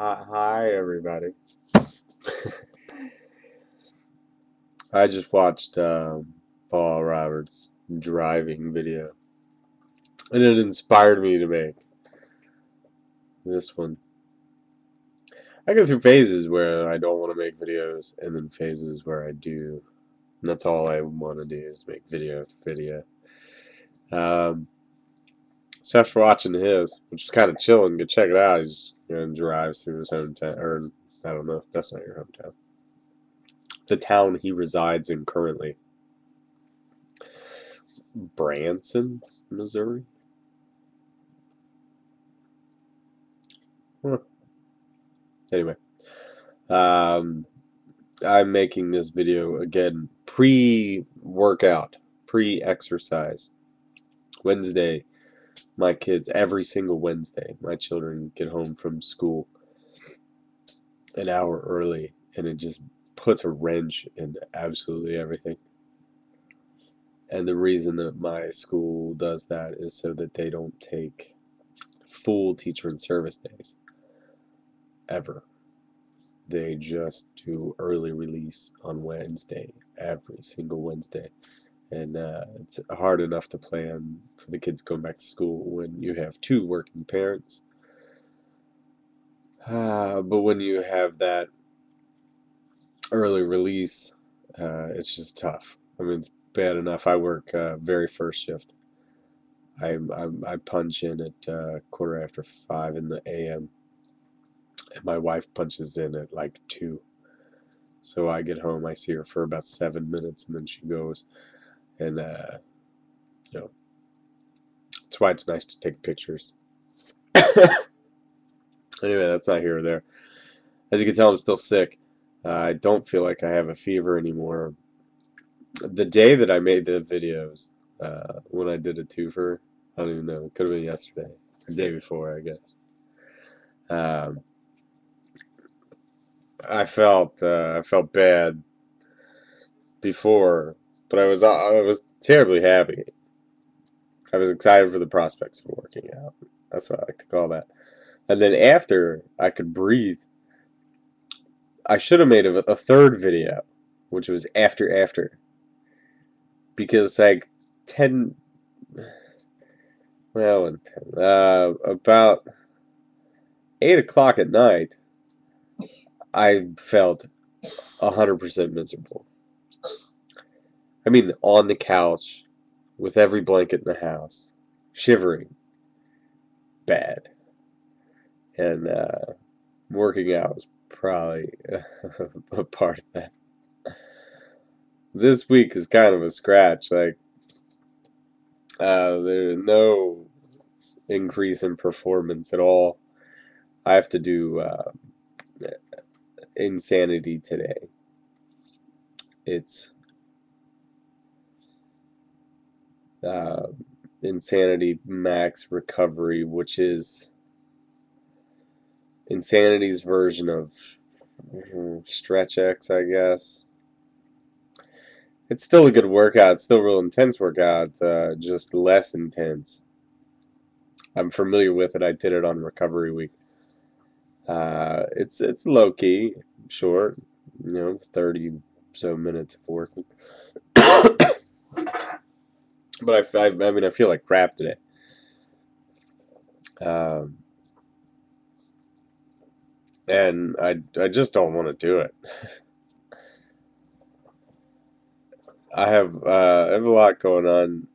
Hi, everybody. I just watched Paul Roberts' driving video, and it inspired me to make this one. I go through phases where I don't want to make videos, and then phases where I do. And that's all I want to do is make video after video. So after watching his, which is kind of chilling, go check it out. He's drives through his hometown, or I don't know if that's not your hometown. The town he resides in currently. Branson, Missouri. Huh. Anyway, um, I'm making this video again pre-workout, pre-exercise. Wednesday, my kids, every single Wednesday, my children get home from school an hour early, and it just puts a wrench in absolutely everything. And the reason that my school does that is so that they don't take full teacher and service days ever. They just do early release on Wednesday, every single Wednesday. And it's hard enough to plan for the kids going back to school when you have two working parents. But when you have that early release, it's just tough. I mean, it's bad enough. I work very first shift. I punch in at 5:15 in the a.m. and my wife punches in at like 2. So I get home, I see her for about 7 minutes, and then she goes. And you know, that's why it's nice to take pictures. Anyway, that's not here or there. As you can tell, I'm still sick. I don't feel like I have a fever anymore. The day that I made the videos, when I did a twofer, I don't even know. It could have been yesterday, the day before, I guess. Um, I felt bad before, but I was terribly happy. I was excited for the prospects of working out. That's what I like to call that. And then after I could breathe, I should have made a third video, which was after, because like 10, well, and 10, about 8 o'clock at night, I felt 100% miserable. I mean, on the couch, with every blanket in the house, shivering, bad, and working out was probably a part of that. This week is kind of a scratch. Like, there's no increase in performance at all. I have to do insanity today. It's insanity max recovery, which is insanity's version of stretch X, I guess. It's still a good workout. It's still a real intense workout, just less intense. I'm familiar with it. I did it on recovery week. It's low key, short, 30 so minutes of working. But I mean, I feel like crap today. And I just don't want to do it. I have a lot going on.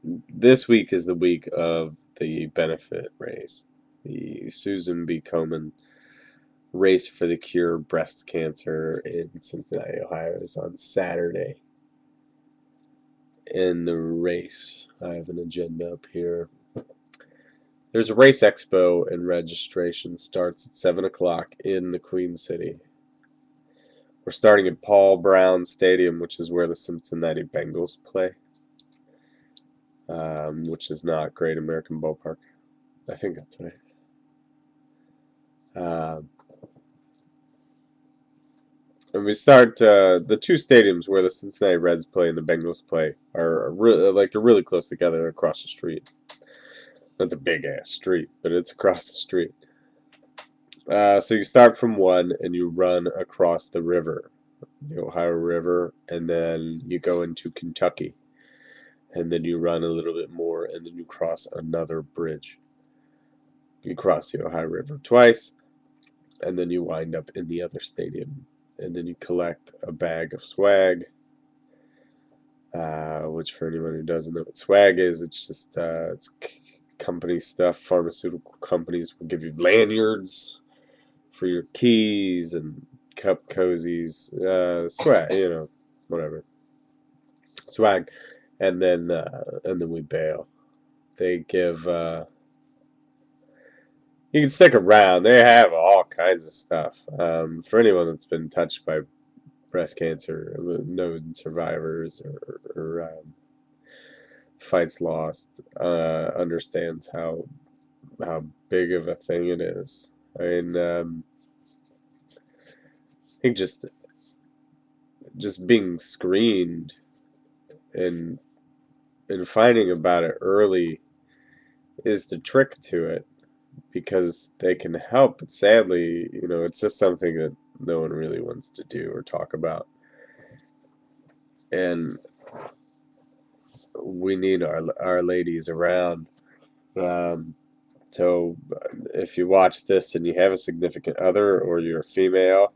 This week is the week of the benefit race. The Susan B. Komen Race for the Cure of Breast Cancer in Cincinnati, Ohio is on Saturday. In the race, I have an agenda up here. There's a race expo, and registration starts at 7 o'clock in the Queen City. We're starting at Paul Brown Stadium, which is where the Cincinnati Bengals play, which is not Great American Ballpark. I think that's right. And we start the two stadiums where the Cincinnati Reds play and the Bengals play are really, they're really close together across the street. That's a big ass street, but it's across the street. So you start from one and you run across the river, the Ohio River, and then you go into Kentucky, and then you run a little bit more, and then you cross another bridge. You cross the Ohio River twice, and then you wind up in the other stadium, and then you collect a bag of swag. Which for anyone who doesn't know what swag is, it's just it's company stuff. Pharmaceutical companies will give you lanyards for your keys and cup cozies, swag, whatever, swag, and then we bail. They give you can stick around. They have all kinds of stuff. For anyone that's been touched by breast cancer, known survivors or fights lost, understands how big of a thing it is. I mean, I think just being screened and finding about it early is the trick to it, because they can help, but sadly, it's just something that no one really wants to do or talk about. And we need our ladies around. Um, so if you watch this and you have a significant other or you're a female,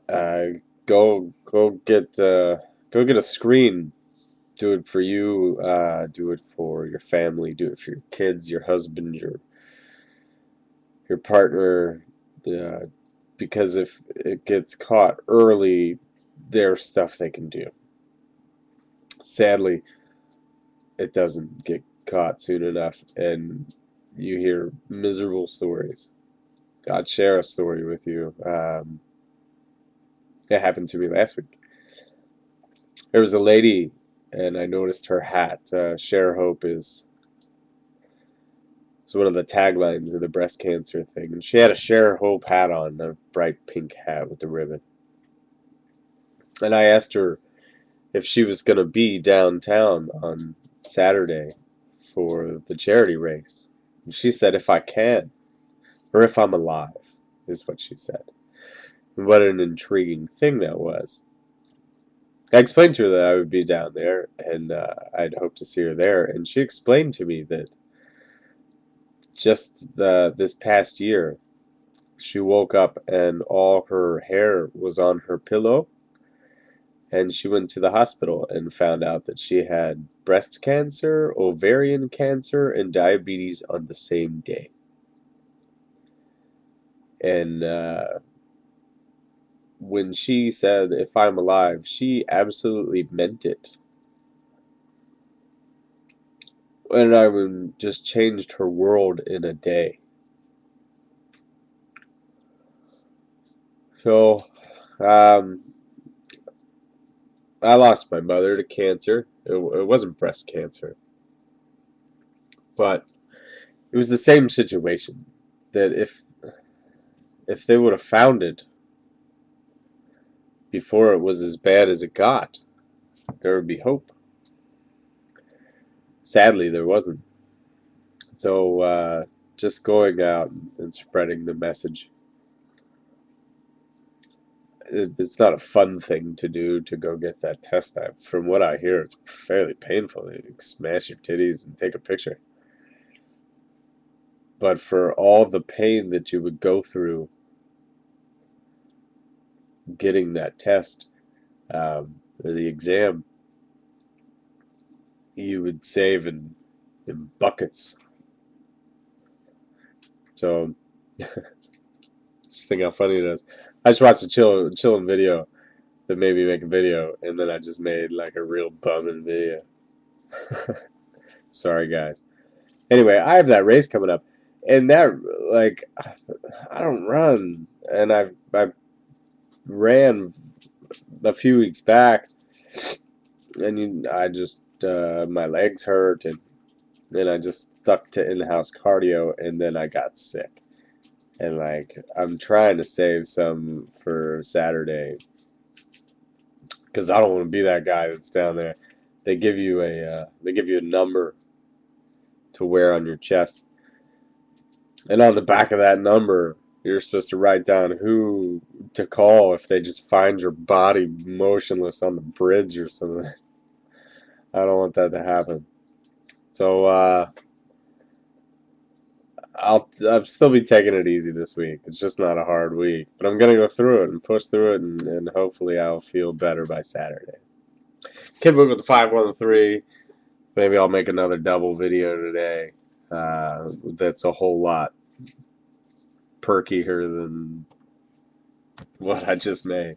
uh, go get a screen. Do it for you. Do it for your family. Do it for your kids, your husband, your partner. Uh, because if it gets caught early, there's stuff they can do. Sadly, it doesn't get caught soon enough, and you hear miserable stories. I'd share a story with you. It happened to me last week. There was a lady, and I noticed her hat. Share Hope is one of the taglines of the breast cancer thing. And she had a Share Hope hat on, a bright pink hat with a ribbon. And I asked her if she was going to be downtown on Saturday for the charity race. And she said, if I can, or if I'm alive, is what she said. And what an intriguing thing that was. I explained to her that I would be down there, and I'd hope to see her there. And she explained to me that just this past year, she woke up and all her hair was on her pillow, and she went to the hospital and found out that she had breast cancer, ovarian cancer, and diabetes on the same day. And when she said, if I'm alive, she absolutely meant it. And I just changed her world in a day. So, um, I lost my mother to cancer. It wasn't breast cancer, but it was the same situation. That if they would have found it before it was as bad as it got, there would be hope. Sadly, there wasn't. So just going out and spreading the message. It's not a fun thing to do, to go get that test. From what I hear, it's fairly painful. You smash your titties and take a picture. But for all the pain that you would go through getting that test, or the exam, you would save in buckets. So just think how funny it is. I just watched a chilling video that made me make a video, and then I just made like a real bumming video. Sorry, guys. Anyway, I have that race coming up, and that, like, I don't run, and I ran a few weeks back, and I just my legs hurt, and I just stuck to in-house cardio, and then I got sick. And like, I'm trying to save some for Saturday, because I don't want to be that guy that's down there. They give you a number to wear on your chest, And on the back of that number, you're supposed to write down who to call if they just find your body motionless on the bridge or something. I don't want that to happen. So I'll still be taking it easy this week. It's just not a hard week, but I'm gonna go through it and push through it, and hopefully I'll feel better by Saturday. Kidbook with the 513. Maybe I'll make another double video today. That's a whole lot perkier than what I just made.